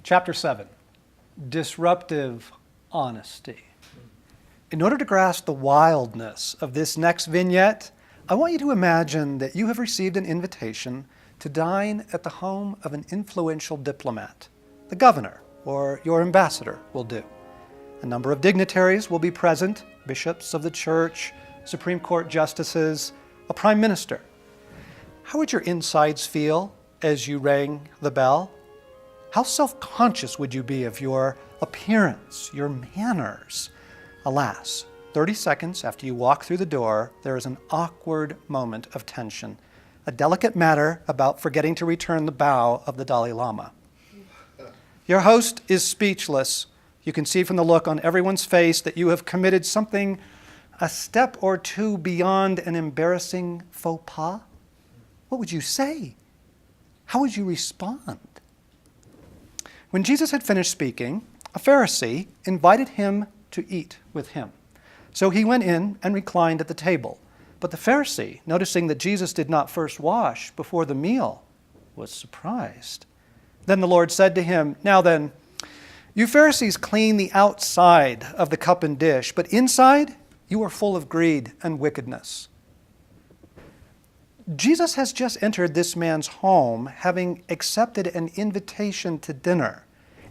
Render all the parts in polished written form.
Chapter 7, Disruptive Honesty. In order to grasp the wildness of this next vignette, I want you to imagine that you have received an invitation to dine at the home of an influential diplomat. The governor or your ambassador will do. A number of dignitaries will be present, bishops of the church, Supreme Court justices, a prime minister. How would your insides feel as you rang the bell? How self-conscious would you be of your appearance, your manners? Alas, 30 seconds after you walk through the door, there is an awkward moment of tension, a delicate matter about forgetting to return the bow of the Dalai Lama. Your host is speechless. You can see from the look on everyone's face that you have committed something a step or two beyond an embarrassing faux pas. What would you say? How would you respond? When Jesus had finished speaking, a Pharisee invited him to eat with him. So he went in and reclined at the table. But the Pharisee, noticing that Jesus did not first wash before the meal, was surprised. Then the Lord said to him, "Now then, you Pharisees clean the outside of the cup and dish, but inside you are full of greed and wickedness." Jesus has just entered this man's home, having accepted an invitation to dinner.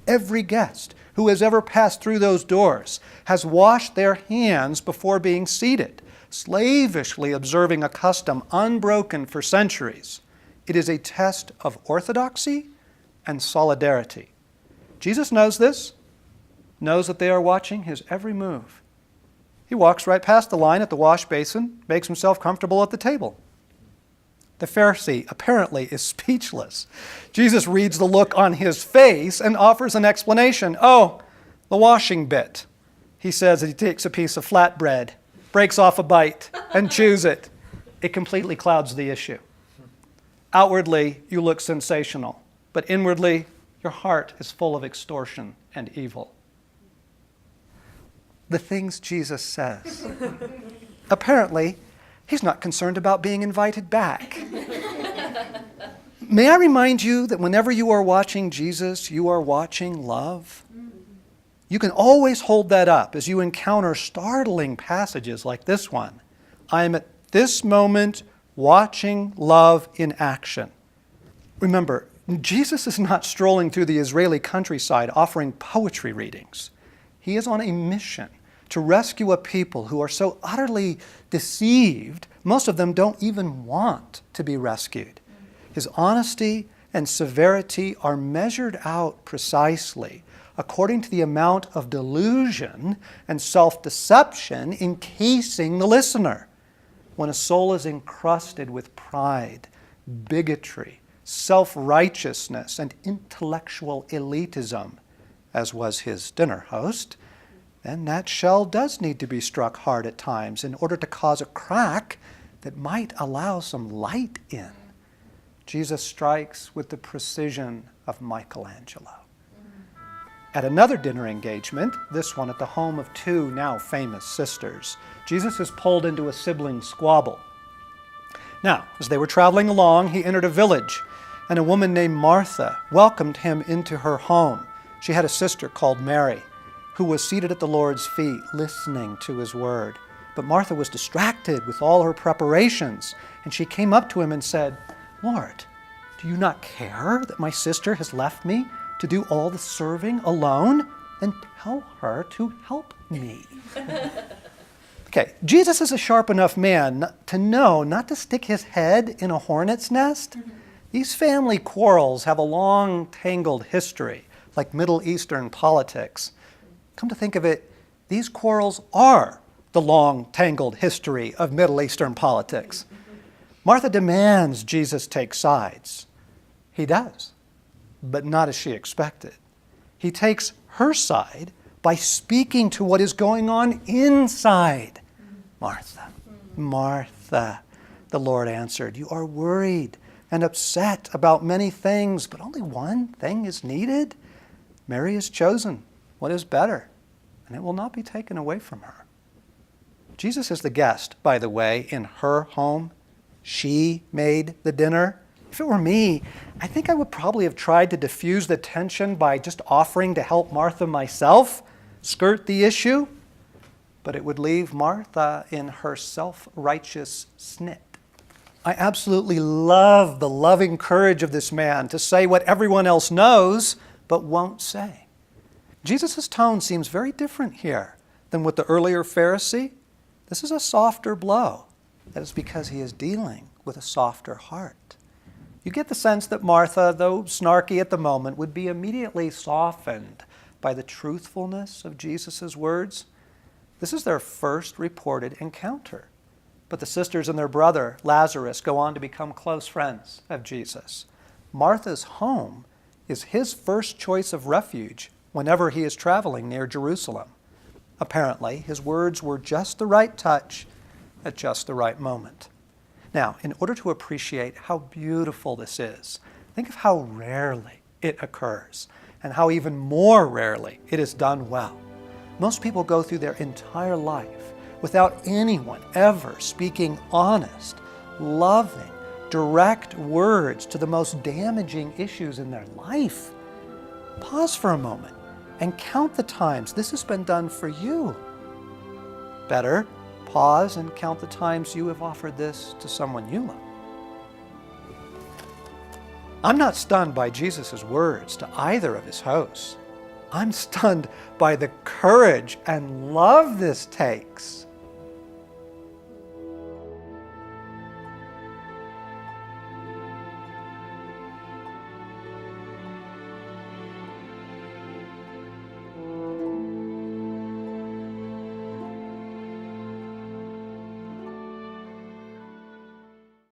Every guest who has ever passed through those doors has washed their hands before being seated, slavishly observing a custom unbroken for centuries. It is a test of orthodoxy and solidarity. Jesus knows this, knows that they are watching his every move. He walks right past the line at the wash basin, makes himself comfortable at the table. The Pharisee apparently is speechless. Jesus reads the look on his face and offers an explanation. "Oh, the washing bit." He says that he takes a piece of flatbread, breaks off a bite, and chews it. It completely clouds the issue. Outwardly, you look sensational, but inwardly, your heart is full of extortion and evil. The things Jesus says. Apparently, he's not concerned about being invited back. May I remind you that whenever you are watching Jesus, you are watching love? You can always hold that up as you encounter startling passages like this one. I am at this moment watching love in action. Remember, Jesus is not strolling through the Israeli countryside offering poetry readings. He is on a mission to rescue a people who are so utterly deceived, most of them don't even want to be rescued. His honesty and severity are measured out precisely according to the amount of delusion and self-deception encasing the listener. When a soul is encrusted with pride, bigotry, self-righteousness, and intellectual elitism, as was his dinner host, then that shell does need to be struck hard at times in order to cause a crack that might allow some light in. Jesus strikes with the precision of Michelangelo. At another dinner engagement, this one at the home of two now famous sisters, Jesus is pulled into a sibling squabble. Now, as they were traveling along, he entered a village, and a woman named Martha welcomed him into her home. She had a sister called Mary, who was seated at the Lord's feet, listening to his word. But Martha was distracted with all her preparations, and she came up to him and said, "Lord, do you not care that my sister has left me to do all the serving alone? Then tell her to help me." Okay, Jesus is a sharp enough man to know not to stick his head in a hornet's nest. These family quarrels have a long, tangled history, like Middle Eastern politics. Come to think of it, these quarrels are the long, tangled history of Middle Eastern politics. Martha demands Jesus take sides. He does, but not as she expected. He takes her side by speaking to what is going on inside. "Martha, Martha," the Lord answered, "you are worried and upset about many things, but only one thing is needed. Mary has chosen what is better, and it will not be taken away from her." Jesus is the guest, by the way, in her home. She made the dinner. If it were me, I think I would probably have tried to diffuse the tension by just offering to help Martha myself, skirt the issue, but it would leave Martha in her self-righteous snit. I absolutely love the loving courage of this man to say what everyone else knows but won't say. Jesus' tone seems very different here than with the earlier Pharisee. This is a softer blow. That is because he is dealing with a softer heart. You get the sense that Martha, though snarky at the moment, would be immediately softened by the truthfulness of Jesus' words. This is their first reported encounter. But the sisters and their brother, Lazarus, go on to become close friends of Jesus. Martha's home is his first choice of refuge whenever he is traveling near Jerusalem. Apparently, his words were just the right touch at just the right moment. Now, in order to appreciate how beautiful this is, think of how rarely it occurs and how even more rarely it is done well. Most people go through their entire life without anyone ever speaking honest, loving, direct words to the most damaging issues in their life. Pause for a moment and count the times this has been done for you. Better, pause and count the times you have offered this to someone you love. I'm not stunned by Jesus' words to either of his hosts. I'm stunned by the courage and love this takes.